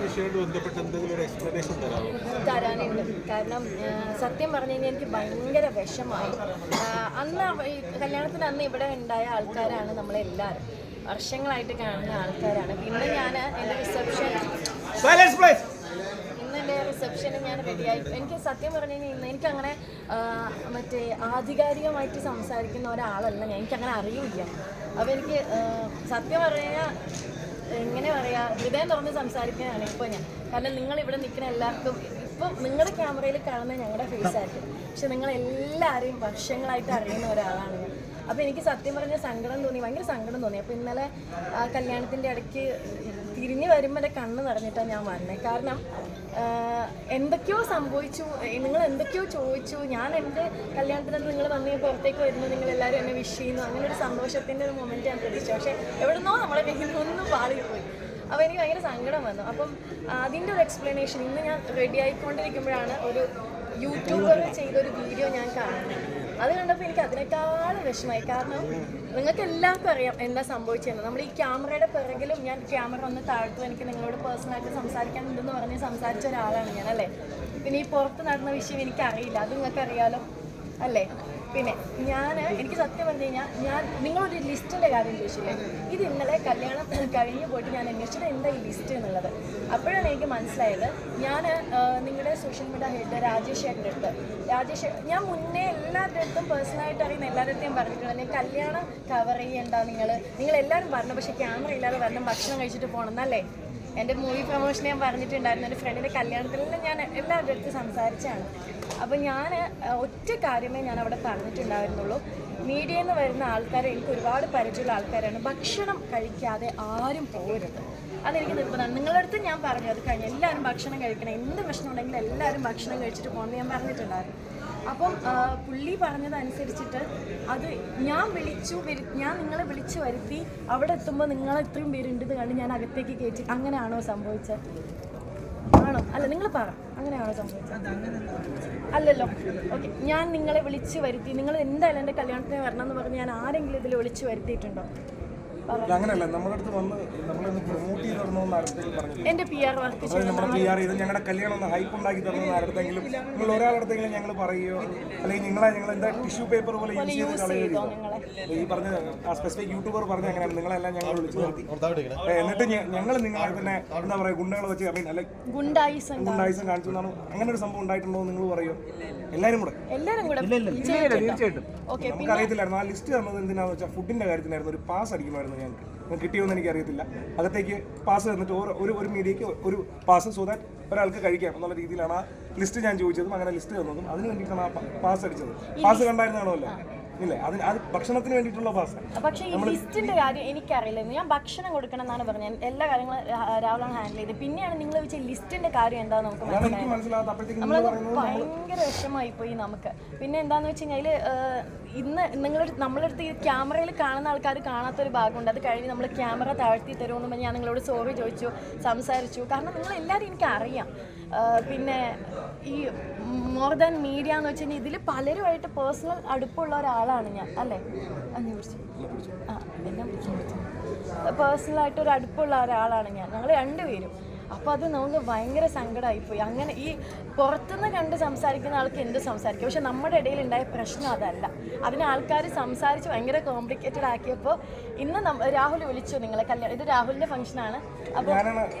വിഷയമായിട്ട് ബന്ധപ്പെട്ട് എന്തെങ്കിലും ഒരു എക്സ്പ്ലനേഷൻ തരാനുണ്ട്. കാരണം സത്യം പറഞ്ഞു കഴിഞ്ഞാൽ എനിക്ക് ഭയങ്കര വിഷമായി. അന്ന് കല്യാണത്തിന് അന്ന് ഇവിടെ ഉണ്ടായ ആൾക്കാരാണ് നമ്മളെല്ലാവരും, വർഷങ്ങളായിട്ട് കാണുന്ന ആൾക്കാരാണ്. പിന്നെ ഞാൻ എൻ്റെ റിസപ്ഷന് ഞാൻ റെഡിയായി. എനിക്ക് സത്യം പറഞ്ഞു കഴിഞ്ഞാൽ എനിക്കങ്ങനെ മറ്റേ ആധികാരികമായിട്ട് സംസാരിക്കുന്ന ഒരാളല്ല ഞാൻ, എനിക്കങ്ങനെ അറിയില്ല. അപ്പോൾ എനിക്ക് സത്യം പറഞ്ഞാൽ എങ്ങനെ പറയുക, ഹൃദയം തുറന്ന് സംസാരിക്കാനാണ് ഇപ്പോൾ ഞാൻ. കാരണം നിങ്ങളിവിടെ നിൽക്കുന്ന എല്ലാവർക്കും ഇപ്പം നിങ്ങളുടെ ക്യാമറയിൽ കാണുന്ന ഞങ്ങളുടെ ഫേസ് ആയിരിക്കും, പക്ഷെ നിങ്ങളെല്ലാവരെയും വർഷങ്ങളായിട്ട് അറിയുന്ന ഒരാളാണ് ഞാൻ. അപ്പോൾ എനിക്ക് സത്യം പറഞ്ഞാൽ സങ്കടം തോന്നി, ഭയങ്കര സങ്കടം തോന്നി. അപ്പോൾ ഇന്നലെ കല്യാണത്തിൻ്റെ ഇടയ്ക്ക് തിരിഞ്ഞ് വരുമ്പോൾ എൻ്റെ കണ്ണ് നിറഞ്ഞിട്ടാണ് ഞാൻ വരണത്. കാരണം എന്തൊക്കെയോ സംഭവിച്ചു, നിങ്ങൾ എന്തൊക്കെയോ ചോദിച്ചു. ഞാൻ എൻ്റെ കല്യാണത്തിന് നിങ്ങൾ വന്ന് പുറത്തേക്ക് വരുന്നു, നിങ്ങളെല്ലാവരും എന്നെ വിഷ് ചെയ്യുന്നു, അങ്ങനെ ഒരു സന്തോഷത്തിൻ്റെ ഒരു മൊമെൻറ്റ് ഞാൻ പ്രതീക്ഷിച്ചു. പക്ഷേ എവിടുന്നോ നമ്മളെ കയ്യിൽ ഒന്നും പാളിപ്പോയി. അപ്പോൾ എനിക്ക് ഭയങ്കര സങ്കടം വന്നു. അപ്പം അതിൻ്റെ ഒരു എക്സ്പ്ലനേഷൻ ഇന്ന് ഞാൻ റെഡി ആയിക്കൊണ്ടിരിക്കുമ്പോഴാണ് ഒരു യൂട്യൂബർ ചെയ്തൊരു വീഡിയോ ഞാൻ കാണുന്നത്. അത് കണ്ടപ്പോൾ എനിക്ക് അതിനേക്കാളും വിഷമമായി. കാരണം നിങ്ങൾക്ക് എല്ലാവർക്കും അറിയാം എന്താ സംഭവിച്ചതെന്ന്. നമ്മൾ ഈ ക്യാമറയുടെ പിറകിലും ഞാൻ ക്യാമറ ഒന്ന് താഴ്ത്തും, എനിക്ക് നിങ്ങളോട് പേഴ്സണലായിട്ട് സംസാരിക്കാനുണ്ടെന്ന് പറഞ്ഞ് സംസാരിച്ച ഒരാളാണ് ഞാൻ, അല്ലേ? പിന്നെ ഈ പുറത്ത് നടന്ന വിഷയം എനിക്കറിയില്ല, അത് നിങ്ങൾക്ക് അറിയാലോ, അല്ലേ? പിന്നെ എനിക്ക് സത്യം പറഞ്ഞു കഴിഞ്ഞാൽ നിങ്ങളൊരു ലിസ്റ്റിൻ്റെ കാര്യം ചോദിച്ചില്ലേ, ഇത് ഇന്നലെ കല്യാണം കഴിഞ്ഞ് പോയിട്ട് ഞാൻ അന്വേഷിച്ചത് എന്താ ഈ ലിസ്റ്റ് എന്നുള്ളത്. അപ്പോഴാണ് എനിക്ക് മനസ്സിലായത്. ഞാൻ നിങ്ങളുടെ സോഷ്യൽ മീഡിയ ഹെഡ് രാജേഷ് ചേട്ടൻ്റെ അടുത്ത് ഞാൻ മുന്നേ എല്ലാവരുടെ അടുത്തും പേഴ്സണലായിട്ട് അറിയുന്ന എല്ലാവരുടെ അടുത്തും പറഞ്ഞിട്ടുണ്ട്, ഞാൻ കല്യാണം കവർ ചെയ്യണ്ട, നിങ്ങളെല്ലാവരും പറഞ്ഞു, പക്ഷേ ക്യാമറ ഇല്ലാതെ വരണം, ഭക്ഷണം കഴിച്ചിട്ട് പോകണം എന്നല്ലേ. എൻ്റെ മൂവി പ്രൊമോഷൻ ഞാൻ പറഞ്ഞിട്ടുണ്ടായിരുന്നു, എൻ്റെ ഫ്രണ്ടിൻ്റെ കല്യാണത്തിലെല്ലാം ഞാൻ എല്ലാവരുടെ അടുത്ത് സംസാരിച്ചാണ്. അപ്പോൾ ഞാൻ ഒറ്റ കാര്യമേ ഞാൻ അവിടെ പറഞ്ഞിട്ടുണ്ടായിരുന്നുള്ളൂ, മീഡിയയിൽ നിന്ന് വരുന്ന ആൾക്കാരെ എനിക്ക് ഒരുപാട് പരിചയമുള്ള ആൾക്കാരാണ്, ഭക്ഷണം കഴിക്കാതെ ആരും പോകരുത്, അതെനിക്ക് നിർബന്ധമാണ്. നിങ്ങളുടെ അടുത്ത് ഞാൻ പറഞ്ഞു അത് കഴിഞ്ഞ് എല്ലാവരും ഭക്ഷണം കഴിക്കണം, എന്ത് പ്രശ്നം ഉണ്ടെങ്കിലും എല്ലാവരും ഭക്ഷണം കഴിച്ചിട്ട് പോകണമെന്ന് ഞാൻ പറഞ്ഞിട്ടുണ്ടായിരുന്നു. അപ്പം പുള്ളി പറഞ്ഞതനുസരിച്ചിട്ട് അത് ഞാൻ നിങ്ങളെ വിളിച്ചു വരുത്തി അവിടെ എത്തുമ്പോൾ നിങ്ങളെ ഇത്രയും പേരുണ്ടെന്ന് കണ്ട് ഞാൻ അകത്തേക്ക് കയറ്റി. അങ്ങനെയാണോ സംഭവിച്ചത്? ആണോ? അല്ല, നിങ്ങൾ പറ, അങ്ങനെയാണോ സംഭവിച്ചത്? അല്ലല്ലോ. ഓക്കെ, ഞാൻ നിങ്ങളെ വിളിച്ചു വരുത്തി, നിങ്ങൾ എന്തായാലും എൻ്റെ കല്യാണത്തിന് വരണം എന്ന് പറഞ്ഞ് ഞാൻ ആരെങ്കിലും ഇതിൽ വിളിച്ചു വരുത്തിയിട്ടുണ്ടോ? അങ്ങനെയല്ല, നമ്മുടെ അടുത്ത് വന്ന് നമ്മളൊന്ന് പ്രൊമോട്ട് ചെയ്ത് തരണമെന്ന് ആരെങ്കിലും പറഞ്ഞു. എൻ്റെ PR വർക്ക് നമ്മുടെ PR ചെയ്ത് ഞങ്ങളുടെ കല്യാണം ഒന്ന് ഹൈപ്പ് ഉണ്ടാക്കി തരണമെന്ന് ആരുടെങ്കിലും നിങ്ങൾ ഒരാളടുത്തെങ്കിലും ഞങ്ങൾ പറയുകയോ അല്ലെങ്കിൽ ഞങ്ങൾ എന്താ ടിഷ്യൂ പേപ്പർ പോലെ യൂസ് ചെയ്ത് കളയുകയോ ഈ പറഞ്ഞ ആ സ്പെസിഫിക് യൂട്യൂബർ പറഞ്ഞ അങ്ങനെയാണ് നിങ്ങളെല്ലാം ഞങ്ങൾ വിളിച്ചു നിർത്തി. എന്നിട്ട് ഞങ്ങൾ നിങ്ങളെ പിന്നെ എന്താ പറയുക ഗുണ്ടകളെ വെച്ച് അല്ലെങ്കിൽ ഗുണ്ടായിസം കാണിച്ചു എന്നാണ് അങ്ങനെ ഒരു സംഭവം ഉണ്ടായിട്ടുണ്ടോ നിങ്ങൾ പറയുമോ? എല്ലാവരും കൂടെ തീർച്ചയായിട്ടും നമുക്കറിയത്തില്ലായിരുന്നു. ആ ലിസ്റ്റ് തന്നത് എന്തിനാന്ന് വെച്ചാൽ ഫുഡിന്റെ കാര്യത്തിനായിരുന്നു. ഒരു പാസ് അടിക്കുമായിരുന്നു ഞങ്ങൾക്ക്, കിട്ടിയോന്ന് എനിക്കറിയത്തില്ല. അകത്തേക്ക് പാസ് തന്നിട്ട് ഒരു മീഡിയയ്ക്ക് ഒരു പാസ് സോ ദാറ്റ് ഒരാൾക്ക് കഴിക്കാം എന്നുള്ള രീതിയിലാണ് ആ ലിസ്റ്റ് ഞാൻ ചോദിച്ചതും അങ്ങനെ ലിസ്റ്റ് തന്നതും അതിന് വേണ്ടിയിട്ടാണ് ആ പാസ് അടിച്ചത്. പാസ് കണ്ടായിരുന്നാണല്ലോ ഇല്ലേ? അത് ഭക്ഷണത്തിന് വേണ്ടിയിട്ടുള്ള പാസ്. പക്ഷേ ഈ ലിസ്റ്റിന്റെ കാര്യം എനിക്കറിയില്ല. ഞാൻ ഭക്ഷണം കൊടുക്കണം എന്നാണ് പറഞ്ഞത്, എല്ലാ കാര്യങ്ങളും രാവിലെ ഹാൻഡിൽ ചെയ്ത്. പിന്നെയാണ് നിങ്ങൾ വെച്ച ലിസ്റ്റിന്റെ കാര്യം എന്താന്ന് നമുക്ക് മനസ്സിലായത്. നമ്മളത് ഭയങ്കര വിഷമായി പോയി നമുക്ക്. പിന്നെ എന്താന്ന് വെച്ച് കഴിഞ്ഞാൽ ഇന്ന് നമ്മളടുത്ത് ഈ ക്യാമറയിൽ കാണുന്ന ആൾക്കാർ കാണാത്തൊരു ഭാഗമുണ്ട്. അത് കഴിഞ്ഞ് നമ്മൾ ക്യാമറ താഴ്ത്തി തരുമെന്ന് പറഞ്ഞ് ഞാൻ നിങ്ങളോട് സോറി ചോദിച്ചു, സംസാരിച്ചു. കാരണം നിങ്ങളെല്ലാവരും എനിക്കറിയാം. പിന്നെ ഈ മോർ ദാൻ മീഡിയ എന്ന് വെച്ച് കഴിഞ്ഞാൽ ഇതിൽ പലരുമായിട്ട് പേഴ്സണൽ അടുപ്പമുള്ള ഒരാളാണ് ഞാൻ, അല്ലേ? എല്ലാം പേഴ്സണലായിട്ടൊരു അടുപ്പമുള്ള ഒരാളാണ് ഞങ്ങൾ രണ്ടുപേരും. അപ്പോൾ അത് നമുക്ക് ഭയങ്കര സങ്കടമായിപ്പോയി. അങ്ങനെ ഈ പുറത്തുനിന്ന് കണ്ട് സംസാരിക്കുന്ന ആൾക്ക് എന്ത് സംസാരിക്കും, പക്ഷെ നമ്മുടെ ഇടയിൽ ഉണ്ടായ പ്രശ്നം അതല്ല. അതിന് ആൾക്കാർ സംസാരിച്ച് ഭയങ്കര കോംപ്ലിക്കേറ്റഡ് ആക്കിയപ്പോൾ ഇന്ന് രാഹുൽ വിളിച്ചു നിങ്ങളെ കല്യാണം. ഇത് രാഹുലിൻ്റെ ഫംഗ്ഷനാണ്. അപ്പോൾ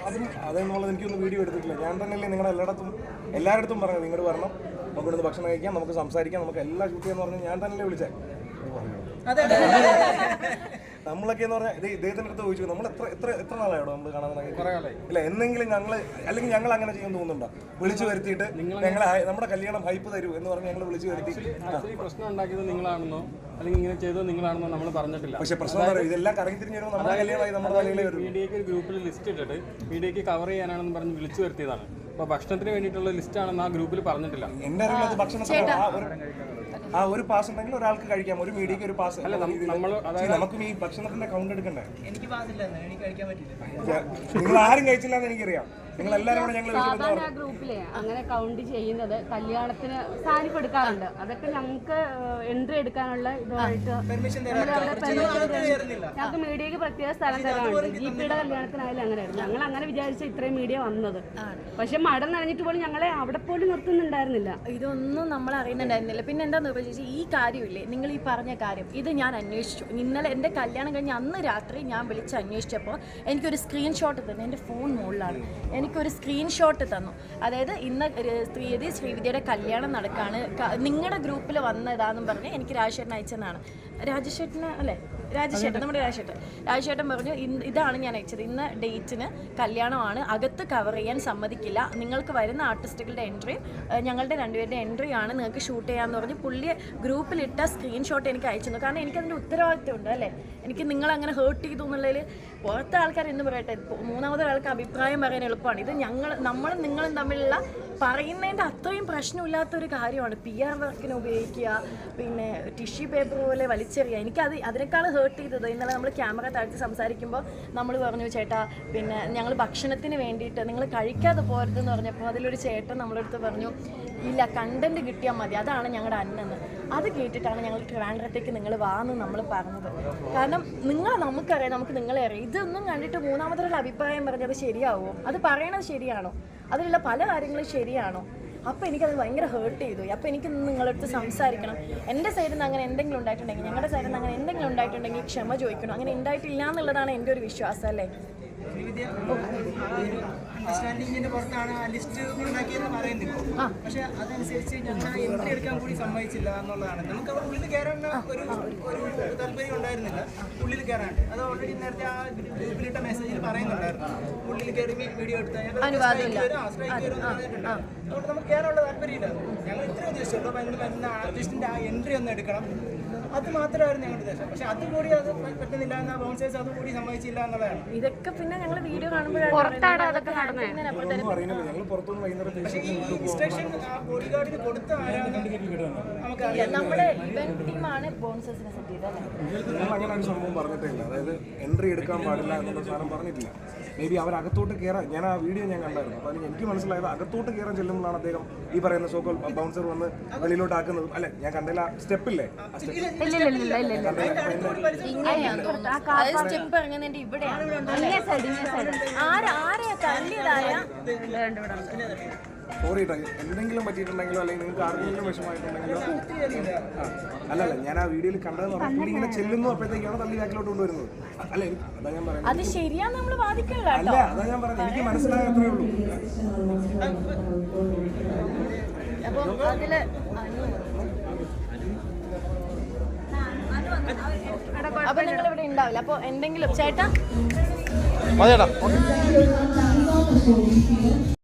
അതെന്നുള്ളത് എനിക്കൊന്നും വീഡിയോ എടുത്തിട്ടില്ല. ഞാൻ തന്നെയല്ലേ നിങ്ങളെ എല്ലായിടത്തും പറഞ്ഞു നിങ്ങൾ വരണം, നമുക്ക് ഇവിടുന്ന് ഭക്ഷണം കഴിക്കാം, നമുക്ക് സംസാരിക്കാം, നമുക്ക് എല്ലാം ഷൂട്ട് ചെയ്യാന്ന് പറഞ്ഞ് ഞാൻ തന്നെയല്ലേ വിളിച്ചേ. നമ്മളൊക്കെ എന്ന് പറഞ്ഞാൽ ഇദ്ദേഹത്തിൻ്റെ അടുത്ത് ചോദിച്ചു നമ്മൾ എത്ര നാളായോ നമ്മൾ കാണാൻ ഇല്ല എന്നെങ്കിലും അല്ലെങ്കിൽ ഞങ്ങൾ അങ്ങനെ ചെയ്യാൻ തോന്നുന്നുണ്ടോ? വിളിച്ചു വരുത്തിയിട്ട് ഞങ്ങൾ നമ്മുടെ കല്യാണം ഹൈപ്പ് തരൂ എന്ന് പറഞ്ഞ് ഞങ്ങൾ വിളിച്ചു വരുത്തി. പ്രശ്നം ഉണ്ടാക്കിയത് നിങ്ങളാണെന്നോ അല്ലെങ്കിൽ ഇങ്ങനെ ചെയ്തത് നിങ്ങളാണെന്നോ നമ്മൾ പറഞ്ഞിട്ടില്ല. പക്ഷേ പ്രശ്നം ഇതെല്ലാം കറങ്ങി തിരിഞ്ഞു വരുമ്പോൾ നമ്മുടെ കല്യാണമായി നമ്മുടെ തലയിലേ വരും. മീഡിയയ്ക്ക് ഒരു ഗ്രൂപ്പിൽ ലിസ്റ്റ് ഇട്ടിട്ട് മീഡിയയ്ക്ക് കവർ ചെയ്യാനാണെന്ന് പറഞ്ഞ് വിളിച്ചു വരുത്തിയതാണ്. അപ്പോൾ ഭക്ഷണത്തിന് വേണ്ടിയിട്ടുള്ള ലിസ്റ്റ് ആണെന്ന് ആ ഗ്രൂപ്പിൽ പറഞ്ഞിട്ടില്ല. എൻ്റെ അറിവിൽ ഭക്ഷണത്തിന് ഒരു പാസ് ഉണ്ടെങ്കിൽ ഒരാൾക്ക് കഴിക്കാം, ഒരു മീഡിയക്ക് ഒരു പാസ്. നമുക്ക് ഈ ഭക്ഷണത്തിന്റെ കൗണ്ട് എടുക്കണ്ടേ? നിങ്ങൾ ആരും കഴിച്ചില്ല എന്ന് എനിക്കറിയാം. നിങ്ങൾ എല്ലാവരും കൂടെ ഞങ്ങൾ സാധാരണ ആ ഗ്രൂപ്പിലെ അങ്ങനെ കൗണ്ട് ചെയ്യുന്നത് കല്യാണത്തിന് സാരി കൊടുക്കാറുണ്ട്. അതൊക്കെ ഞങ്ങൾക്ക് എൻട്രി എടുക്കാനുള്ള ഇതുമായിട്ട് ഞങ്ങൾക്ക് മീഡിയക്ക് പ്രത്യേക സ്ഥലം തരാറുണ്ട്. GP-യുടെ കല്യാണത്തിനായാലും അങ്ങനെയായിരുന്നു. ഞങ്ങൾ അങ്ങനെ വിചാരിച്ച ഇത്രയും മീഡിയ വന്നത്. പക്ഷെ മട നനഞ്ഞിട്ട് പോലും ഞങ്ങളെ അവിടെ പോലും നിർത്തുന്നുണ്ടായിരുന്നില്ല. ഇതൊന്നും നമ്മൾ അറിയുന്നുണ്ടായിരുന്നില്ല. പിന്നെ എന്താണെന്ന് ചോദിച്ചാൽ ഈ കാര്യമില്ലേ, നിങ്ങൾ ഈ പറഞ്ഞ കാര്യം ഇത് ഞാൻ അന്വേഷിച്ചു. ഇന്നലെ എൻ്റെ കല്യാണം കഴിഞ്ഞ് അന്ന് രാത്രി ഞാൻ വിളിച്ച് അന്വേഷിച്ചപ്പോൾ എനിക്കൊരു സ്ക്രീൻഷോട്ട് തന്നു. എൻ്റെ ഫോൺ മുകളിലാണ് എനിക്കൊരു സ്ക്രീൻഷോട്ട് തന്നു. അതായത് ഇന്ന് തീയതി ശ്രീവിദ്യയുടെ കല്യാണം നടക്കാണ്, നിങ്ങളുടെ ഗ്രൂപ്പിൽ വന്നതാണെന്നും പറഞ്ഞ് എനിക്ക് രാജേട്ടൻ അയച്ചതാണ്. രാജേട്ടന് അല്ലേ, രാജേട്ടൻ നമ്മുടെ രാജേട്ടൻ പറഞ്ഞു ഇതാണ് ഞാൻ അയച്ചത്, ഇന്ന ഡേറ്റിന് കല്യാണമാണ്, അകത്ത് കവർ ചെയ്യാൻ സമ്മതിക്കില്ല, നിങ്ങൾക്ക് വരുന്ന ആർട്ടിസ്റ്റുകളുടെ എൻട്രിയും ഞങ്ങളുടെ രണ്ടുപേരുടെ എൻട്രിയാണ്, നിങ്ങൾക്ക് ഷൂട്ട് ചെയ്യാമെന്ന് പറഞ്ഞ് പുള്ളിയെ ഗ്രൂപ്പിലിട്ട സ്ക്രീൻഷോട്ട് എനിക്ക് അയച്ചു. കാരണം എനിക്കതിൻ്റെ ഉത്തരവാദിത്വം ഉണ്ട് അല്ലേ, എനിക്ക് നിങ്ങളങ്ങനെ ഹേർട്ട് ചെയ്തു എന്നുള്ളതിൽ പുറത്തെ ആൾക്കാർ എന്ന് പറയട്ടെ, മൂന്നാമതൊരാൾക്ക് അഭിപ്രായം പറയാൻ എളുപ്പമാണ്. ഇത് നമ്മളും നിങ്ങളും തമ്മിലുള്ള പറയുന്നതിൻ്റെ അത്രയും പ്രശ്നമില്ലാത്തൊരു കാര്യമാണ്. PR വർക്കിന് ഉപയോഗിക്കുക, പിന്നെ ടിഷ്യൂ പേപ്പർ പോലെ വലിച്ചെറിയുക. എനിക്കത് അതിനേക്കാൾ ഹേർട്ട് ചെയ്തത് ഇന്നലെ നമ്മൾ ക്യാമറ താഴ്ത്തി സംസാരിക്കുമ്പോൾ നമ്മൾ പറഞ്ഞു, ചേട്ടാ പിന്നെ ഞങ്ങൾ ഭക്ഷണത്തിന് വേണ്ടിയിട്ട് നിങ്ങൾ കഴിക്കാതെ പോരുതെന്ന് പറഞ്ഞപ്പോൾ അതിലൊരു ചേട്ടൻ നമ്മളടുത്ത് പറഞ്ഞു, ഇല്ല കണ്ടന്റ് കിട്ടിയാൽ മതി, അതാണ് ഞങ്ങളുടെ അന്നെന്ന്. അത് കേട്ടിട്ടാണ് ഞങ്ങൾ ട്രിവാൻഡ്രത്തേക്ക് നിങ്ങൾ വാന്ന് നമ്മൾ പറഞ്ഞത്. കാരണം നമുക്കറിയാം, നമുക്ക് നിങ്ങളെ അറിയാം. ഇതൊന്നും കണ്ടിട്ട് മൂന്നാമതൊരു അഭിപ്രായം പറഞ്ഞത് ശരിയാവുമോ? അത് പറയണത് ശരിയാണോ? അതിലുള്ള പല കാര്യങ്ങളും ശരിയാണോ? അപ്പോൾ എനിക്കത് ഭയങ്കര ഹേർട്ട് ചെയ്തു. അപ്പോൾ എനിക്ക് നിങ്ങളടുത്ത് സംസാരിക്കണം. എൻ്റെ സൈഡിൽ നിന്ന് അങ്ങനെ എന്തെങ്കിലും ഉണ്ടായിട്ടുണ്ടെങ്കിൽ, ഞങ്ങളുടെ സൈഡിൽ നിന്ന് അങ്ങനെ എന്തെങ്കിലും ഉണ്ടായിട്ടുണ്ടെങ്കിൽ ക്ഷമ ചോദിക്കണം. അങ്ങനെ ഉണ്ടായിട്ടില്ല എന്നുള്ളതാണ് എൻ്റെ ഒരു വിശ്വാസം അല്ലേ. അണ്ടർസ്റ്റാൻഡിങ്ങിന്റെ പുറത്താണ് ആ ലിസ്റ്റ് ഉണ്ടാക്കിയെന്ന് പറയുന്നില്ല. പക്ഷെ അതനുസരിച്ച് ഞങ്ങൾ എൻട്രി എടുക്കാൻ കൂടി സമ്മതിച്ചില്ല എന്നുള്ളതാണ്. നമുക്ക് അവിടെ ഉള്ളിൽ കയറാൻ ഒരു താല്പര്യം ഉണ്ടായിരുന്നില്ല, ഉള്ളിൽ കയറാൻ. അത് ഓൾറെഡി നേരത്തെ ആ ഗ്രൂപ്പിലിട്ട മെസ്സേജിൽ പറയുന്നുണ്ടായിരുന്നു, ഉള്ളിൽ കയറി വീഡിയോ എടുത്താൽ സ്ട്രൈക്ക് വരും പറഞ്ഞിട്ടുണ്ട്. അതുകൊണ്ട് നമുക്ക് കയറാനുള്ള താല്പര്യമില്ല. ഞങ്ങൾ ഇത്ര ഉദ്ദേശിച്ചുള്ളൂ, വരുന്ന ആർട്ടിസ്റ്റിന്റെ ആ എൻട്രി ഒന്ന് എടുക്കണം, അത് മാത്രമായിരുന്നു ഞങ്ങളുടെ ഉദ്ദേശം. പക്ഷെ അതുകൂടി അത് പറ്റുന്നില്ല, എന്നാ ബൗൺസേഴ്സ് അതുകൂടി സമ്മതിച്ചില്ല എന്നുള്ളതാണ്. ഇതൊക്കെ പിന്നെ ഞങ്ങൾ വീഡിയോ കാണുമ്പോഴാണ് അതൊക്കെ നടന്നത്. പക്ഷേ ഈ ഇൻസ്ട്രക്ഷൻ ആ ബോഡി ഗാർഡിന് കൊടുത്ത ആരാണ് നമ്മുടെ ഇവന്റ് ടീമാണ് ബോൺസേഴ്സിനെ സെറ്റ് ചെയ്തത്. അങ്ങനെ ഒരു സംഭവം പറഞ്ഞിട്ടില്ല. അതായത് എൻട്രി എടുക്കാൻ പാടില്ല എന്നുള്ള സാധനം പറഞ്ഞിട്ടില്ല. മേ ബി അവർ അകത്തോട്ട് കയറാൻ, ഞാൻ ആ വീഡിയോ ഞാൻ കണ്ടായിരുന്നു. അപ്പോൾ എനിക്ക് മനസ്സിലായത് അകത്തോട്ട് കയറാൻ ചെല്ലുമ്പോഴാണ് അദ്ദേഹം ഈ പറയുന്ന സോക്കോൾ ബൗൺസർ വന്ന് വെളിയിലോട്ട് ആക്കുന്നത്. അല്ലേ, ഞാൻ കണ്ടില്ല ആ സ്റ്റെപ്പില്ലേ, സ്റ്റെപ്പ് ഇറങ്ങുന്നതിന്റെ ഇവിടെയാണ്. ആരാ തല്ലിയതായ സോറി കേട്ടോ, എന്തെങ്കിലും പറ്റിയിട്ടുണ്ടെങ്കിലോ അല്ലെങ്കിൽ നിങ്ങൾക്ക് ആർക്കെങ്കിലും വിഷമമായിട്ടുണ്ടെങ്കിലോ. അല്ലല്ല, ഞാൻ ആ വീഡിയോയിൽ കണ്ടതെന്ന് പറഞ്ഞാൽ പുള്ളി ഇങ്ങനെ ചെല്ലുന്നു, അപ്പോഴത്തേക്കാണ് തള്ളി ബാക്കിലോട്ട് കൊണ്ടുവരുന്നത്. അല്ല, അതാ ഞാൻ പറയുന്നത്. അത് ശരിയാന്ന് നമ്മൾ വാദിക്കണ്ട. അല്ല, അതാ ഞാൻ പറയുന്നത്, എനിക്ക് മനസ്സിലാകത്രേ ഉള്ളൂ. അപ്പൊ അതില് അപ്പൊ നിങ്ങൾ ഇവിടെ ഉണ്ടാവില്ല. അപ്പൊ എന്തെങ്കിലും ചേട്ടാ